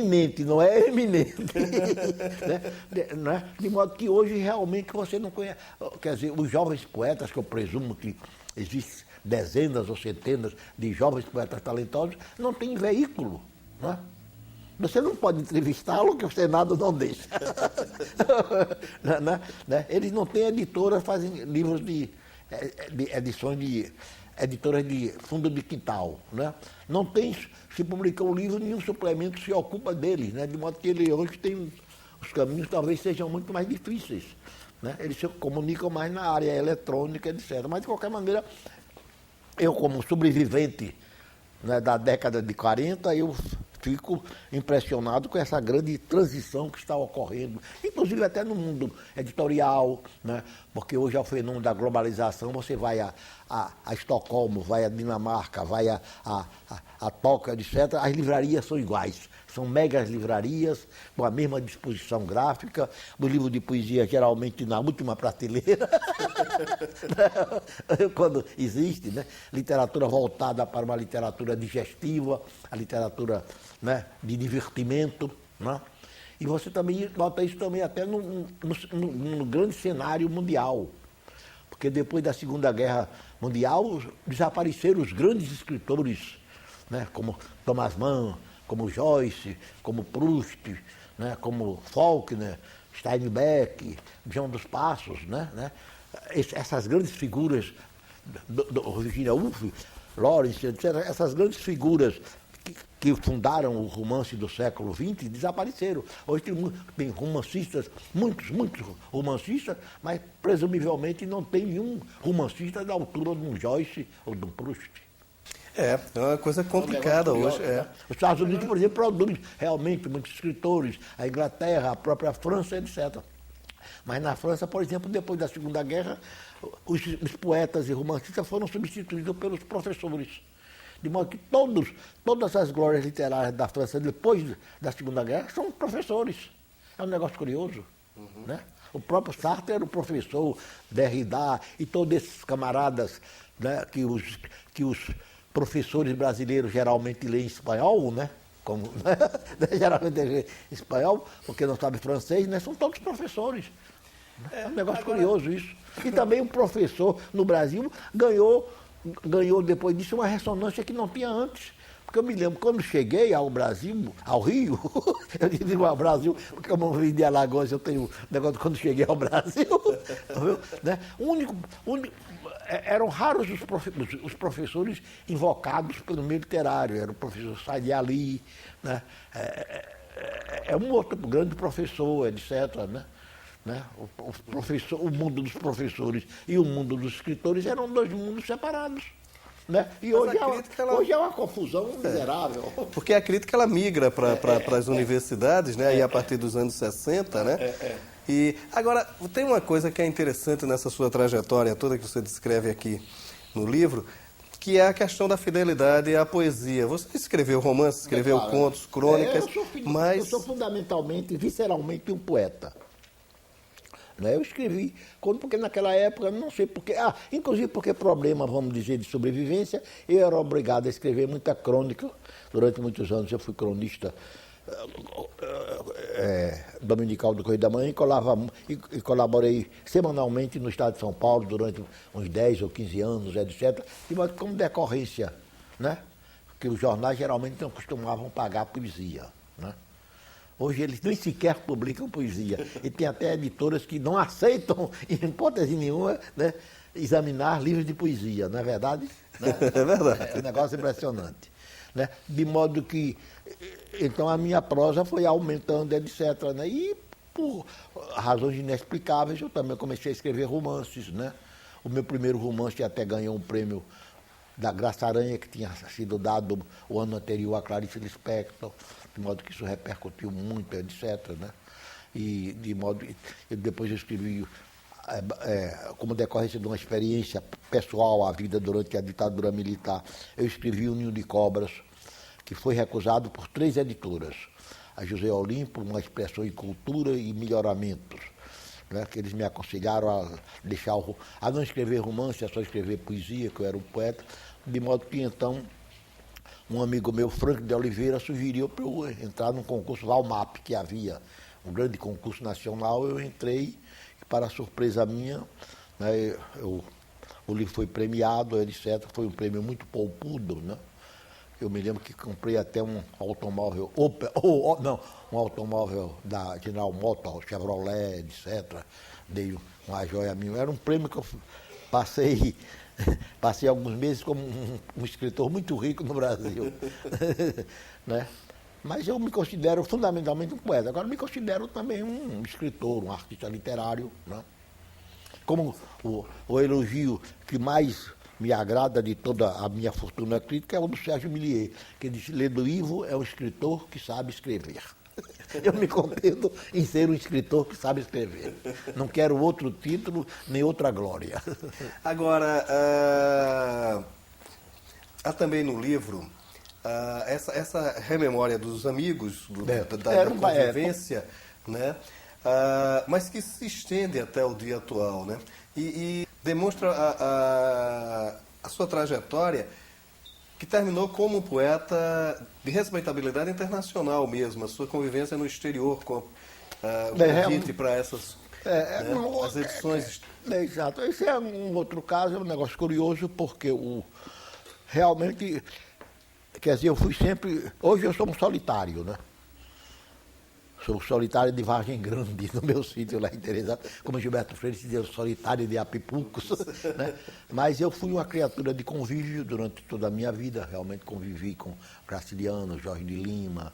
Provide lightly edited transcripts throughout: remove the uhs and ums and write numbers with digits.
iminente, não é eminente. Né? De modo que hoje realmente você não conhece. Quer dizer, os jovens poetas, que eu presumo que existem dezenas ou centenas de jovens poetas talentosos, não têm veículo. Né? Você não pode entrevistá-lo, que o Senado não deixa. Né? Eles não têm editoras, fazem livros de edições de editoras de fundo de quintal. Né? Não tem, se publica um livro, nenhum suplemento se ocupa deles, né? De modo que ele hoje tem, os caminhos talvez sejam muito mais difíceis. Né? Eles se comunicam mais na área eletrônica, etc. Mas, de qualquer maneira, eu, como sobrevivente, né, da década de 40, eu fico impressionado com essa grande transição que está ocorrendo, inclusive até no mundo editorial, né? Porque hoje é o fenômeno da globalização, você vai a Estocolmo, vai a Dinamarca, vai a Tóquio, etc., as livrarias são iguais. São megas livrarias, com a mesma disposição gráfica, o livro de poesia geralmente na última prateleira, quando existe, né? Literatura voltada para uma literatura digestiva, a literatura, né, de divertimento. Né? E você também nota isso também até no grande cenário mundial. Porque depois da Segunda Guerra Mundial desapareceram os grandes escritores, né, como Thomas Mann, como Joyce, como Proust, né, como Faulkner, Steinbeck, João dos Passos, né? Essas grandes figuras, Virginia Woolf, Lawrence, etc., essas grandes figuras que fundaram o romance do século XX desapareceram. Hoje tem romancistas, muitos romancistas, mas presumivelmente não tem nenhum romancista da altura de um Joyce ou de um Proust. É uma coisa complicada hoje. Né? Os Estados Unidos, por exemplo, produzem realmente muitos escritores, a Inglaterra, a própria França, etc. Mas na França, por exemplo, depois da Segunda Guerra, os poetas e romancistas foram substituídos pelos professores. De modo que todas as glórias literárias da França, depois da Segunda Guerra, são professores. É um negócio curioso. Né? O próprio Sartre era o professor, Derrida e todos esses camaradas, né, que os professores brasileiros geralmente leem em espanhol, né? Como, né? Geralmente leem em espanhol, porque não sabe francês, né? São todos professores. É um negócio curioso isso. E também o professor no Brasil ganhou depois disso uma ressonância que não tinha antes. Porque eu me lembro, quando cheguei ao Brasil, ao Rio, eu digo ao Brasil, porque eu não vim de Alagoas, eu tenho negócio quando cheguei ao Brasil, né? Eram raros os professores invocados pelo meio literário. Era o professor Said Ali, né? Um outro grande professor, etc., né? O mundo dos professores e o mundo dos escritores eram dois mundos separados. Né? E hoje é uma confusão miserável. Porque a crítica ela migra para as universidades, né? Aí a partir dos anos 60, né? E agora, tem uma coisa que é interessante nessa sua trajetória toda que você descreve aqui no livro, que é a questão da fidelidade à poesia. Você escreveu romances, escreveu contos, crônicas, mas... Eu sou fundamentalmente, visceralmente um poeta. Eu escrevi, porque naquela época, não sei porquê, inclusive porque problema, vamos dizer, de sobrevivência, eu era obrigado a escrever muita crônica. Durante muitos anos eu fui cronista dominical do Correio da Manhã e colaborei semanalmente no Estado de São Paulo durante uns 10 ou 15 anos, etc. De modo como decorrência, né? Porque os jornais geralmente não costumavam pagar poesia, né? Hoje eles nem sequer publicam poesia. E tem até editoras que não aceitam, em hipótese nenhuma, né, examinar livros de poesia, não é verdade? Né? É verdade. É um negócio impressionante. Né? De modo que, então, a minha prosa foi aumentando, etc. Né? E, por razões inexplicáveis, eu também comecei a escrever romances. Né? O meu primeiro romance até ganhou um prêmio da Graça Aranha, que tinha sido dado o ano anterior a Clarice Lispector, de modo que isso repercutiu muito, etc. Né? E de modo que depois eu escrevi, como decorrência de uma experiência pessoal, a vida durante a ditadura militar, eu escrevi O Ninho de Cobras, que foi recusado por 3 editoras. A José Olimpo, Uma Expressão em Cultura e Melhoramentos, né? Que eles me aconselharam a não escrever romance, a só escrever poesia, que eu era um poeta, de modo que então um amigo meu, Frank de Oliveira, sugeriu para eu entrar num concurso Valmap que havia, um grande concurso nacional. Eu entrei e, para surpresa minha, né, o livro foi premiado, etc. Foi um prêmio muito poupudo, né? Eu me lembro que comprei até um automóvel, um automóvel da General Motors, Chevrolet, etc. Dei uma joia minha. Era um prêmio que eu passei alguns meses como um escritor muito rico no Brasil. Né? Mas eu me considero fundamentalmente um poeta. Agora me considero também um escritor, um artista literário. Né? Como o elogio que mais me agrada de toda a minha fortuna crítica é o do Sérgio Millier, que diz: Ledo Ivo é um escritor que sabe escrever. Eu me contento em ser um escritor que sabe escrever. Não quero outro título, nem outra glória. Agora, há também no livro essa rememória dos amigos, da convivência, né? Mas que se estende até o dia atual, né? E demonstra a sua trajetória, que terminou como um poeta de respeitabilidade internacional mesmo, a sua convivência no exterior, com o convite para essas as edições. Exato. Esse é um outro caso, é um negócio curioso, porque realmente, quer dizer, eu fui sempre... Hoje eu sou um solitário, né? Sou solitário de Vargem Grande, no meu sítio lá em Teresópolis, como Gilberto Freire se diz, solitário de Apipucos, né? Mas eu fui uma criatura de convívio durante toda a minha vida, realmente convivi com Graciliano, Jorge de Lima,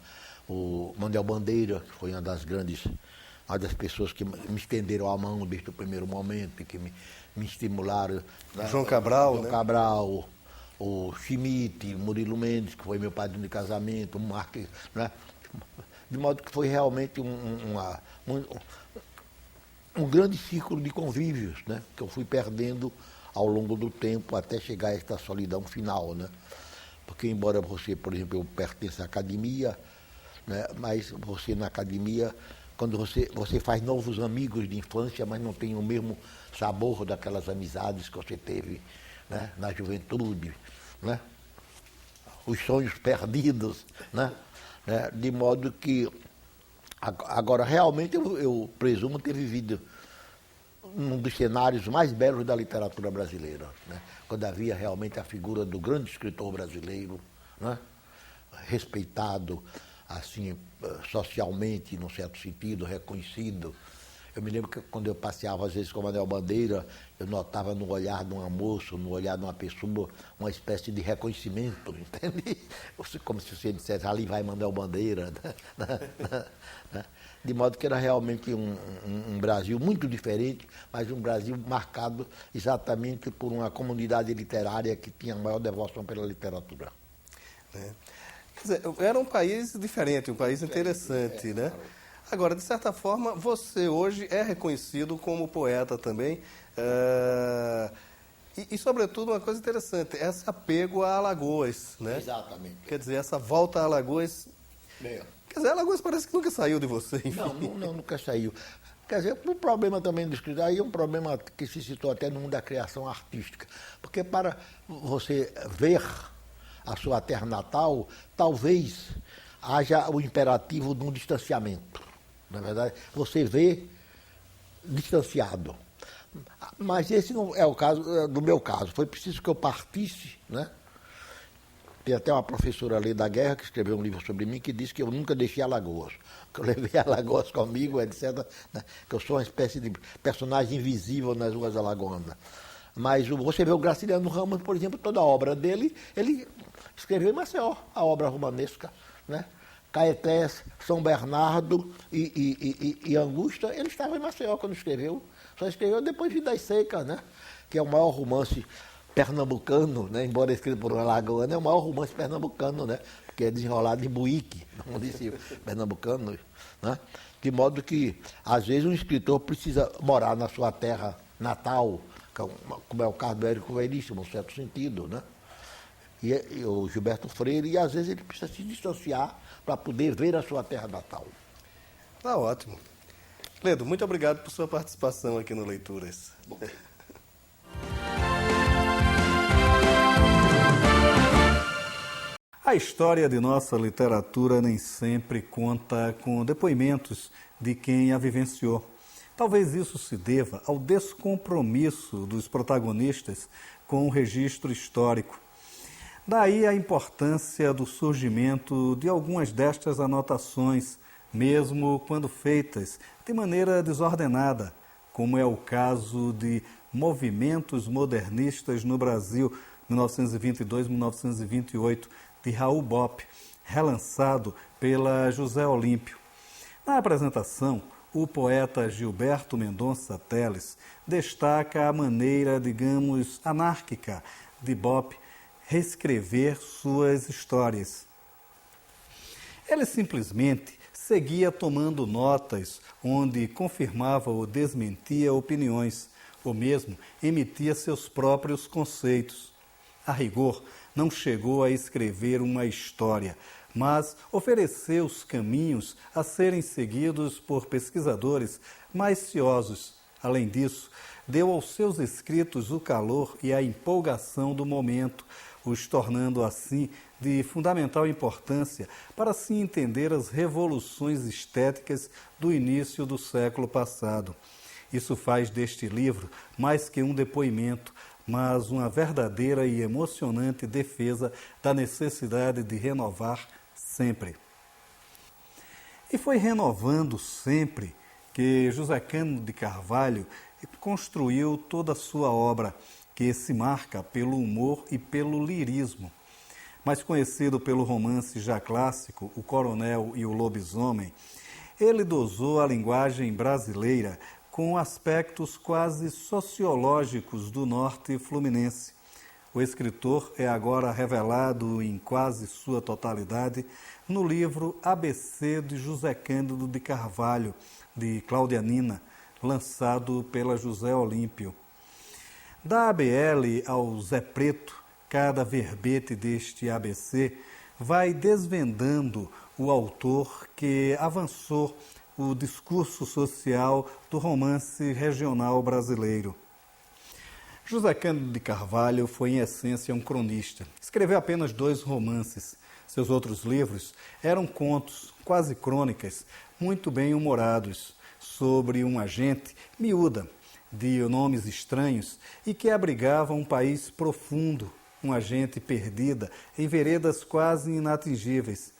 o Manuel Bandeira, que foi uma das pessoas que me estenderam a mão desde o primeiro momento, que me estimularam. Né? João Cabral, João Cabral, o Schmidt, Murilo Mendes, que foi meu padrinho de casamento, o Marques, né? De modo que foi realmente um grande círculo de convívios, né? Que eu fui perdendo ao longo do tempo até chegar a esta solidão final, né? Porque embora você, por exemplo, eu pertença à academia, né? Mas você na academia, quando você faz novos amigos de infância, mas não tem o mesmo sabor daquelas amizades que você teve, né? Na juventude, né? Os sonhos perdidos, né? De modo que, agora, realmente eu presumo ter vivido um dos cenários mais belos da literatura brasileira, né? Quando havia realmente a figura do grande escritor brasileiro, né? Respeitado, assim, socialmente, num certo sentido, reconhecido. Eu me lembro que quando eu passeava, às vezes, com o Manuel Bandeira, eu notava no olhar de um moço, no olhar de uma pessoa, uma espécie de reconhecimento, entende? Como se você dissesse, ali vai Manuel Bandeira. Né? De modo que era realmente um Brasil muito diferente, mas um Brasil marcado exatamente por uma comunidade literária que tinha a maior devoção pela literatura. Quer dizer, era um país diferente, um país interessante, né? Agora, de certa forma, você hoje é reconhecido como poeta também. E, sobretudo, uma coisa interessante, esse apego a Alagoas, né? Exatamente. Quer dizer, essa volta a Alagoas... Quer dizer, Alagoas parece que nunca saiu de você, enfim. Não, nunca saiu. Quer dizer, o problema também do escritor, aí é um problema que se citou até no mundo da criação artística. Porque para você ver a sua terra natal, talvez haja o imperativo de um distanciamento. Na verdade, você vê distanciado. Mas esse não é o caso do meu caso. Foi preciso que eu partisse, né? Tem até uma professora ali da guerra que escreveu um livro sobre mim que disse que eu nunca deixei Alagoas. Que eu levei Alagoas comigo, etc. Né? Que eu sou uma espécie de personagem invisível nas ruas alagoanas. Mas você vê o Graciliano Ramos, por exemplo, toda a obra dele, ele escreveu em Maceió, a obra romanesca, né? Caetés, São Bernardo e Angusta, ele estava em Maceió quando escreveu. Só escreveu depois de Das Secas, né? Que é o maior romance pernambucano, né? Embora escrito por um alagoano, é o maior romance pernambucano, né? Que é desenrolado em Buíque, no município pernambucano. Né? De modo que, às vezes, um escritor precisa morar na sua terra natal, como é o caso do Érico Veríssimo, num certo sentido, né? E o Gilberto Freire, e às vezes ele precisa se distanciar para poder ver a sua terra natal. Tá ótimo. Ledo, muito obrigado por sua participação aqui no Leituras. A história de nossa literatura nem sempre conta com depoimentos de quem a vivenciou. Talvez isso se deva ao descompromisso dos protagonistas com o registro histórico. Daí a importância do surgimento de algumas destas anotações, mesmo quando feitas de maneira desordenada, como é o caso de Movimentos Modernistas no Brasil, 1922-1928, de Raul Bopp, relançado pela José Olímpio. Na apresentação, o poeta Gilberto Mendonça Teles destaca a maneira, digamos, anárquica de Bopp reescrever suas histórias. Ele simplesmente seguia tomando notas, onde confirmava ou desmentia opiniões, ou mesmo emitia seus próprios conceitos. A rigor, não chegou a escrever uma história, mas ofereceu os caminhos a serem seguidos por pesquisadores mais ciosos. Além disso, deu aos seus escritos o calor e a empolgação do momento, os tornando assim de fundamental importância para se entender as revoluções estéticas do início do século passado. Isso faz deste livro mais que um depoimento, mas uma verdadeira e emocionante defesa da necessidade de renovar sempre. E foi renovando sempre que José Cândido de Carvalho construiu toda a sua obra, que se marca pelo humor e pelo lirismo. Mais conhecido pelo romance já clássico, O Coronel e o Lobisomem, ele dosou a linguagem brasileira com aspectos quase sociológicos do norte fluminense. O escritor é agora revelado em quase sua totalidade no livro ABC de José Cândido de Carvalho, de Claudianina, lançado pela José Olímpio. Da ABL ao Zé Preto, cada verbete deste ABC vai desvendando o autor que avançou o discurso social do romance regional brasileiro. José Cândido de Carvalho foi, em essência, um cronista. Escreveu apenas 2 romances. Seus outros livros eram contos, quase crônicas, muito bem humorados, sobre uma gente miúda, de nomes estranhos e que abrigava um país profundo, uma gente perdida em veredas quase inatingíveis.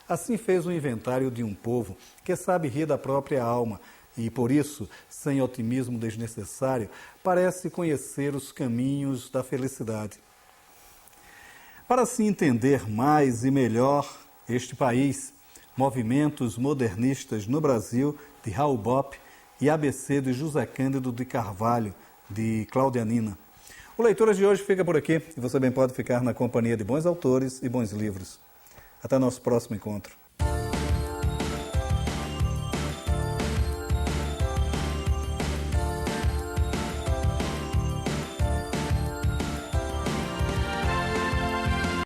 Assim fez o inventário de um povo que sabe rir da própria alma e, por isso, sem otimismo desnecessário, parece conhecer os caminhos da felicidade. Para se entender mais e melhor este país, Movimentos Modernistas no Brasil, de Raul Bopp, e ABC de José Cândido de Carvalho, de Claudianina. O Leituras de hoje fica por aqui e você bem pode ficar na companhia de bons autores e bons livros. Até nosso próximo encontro.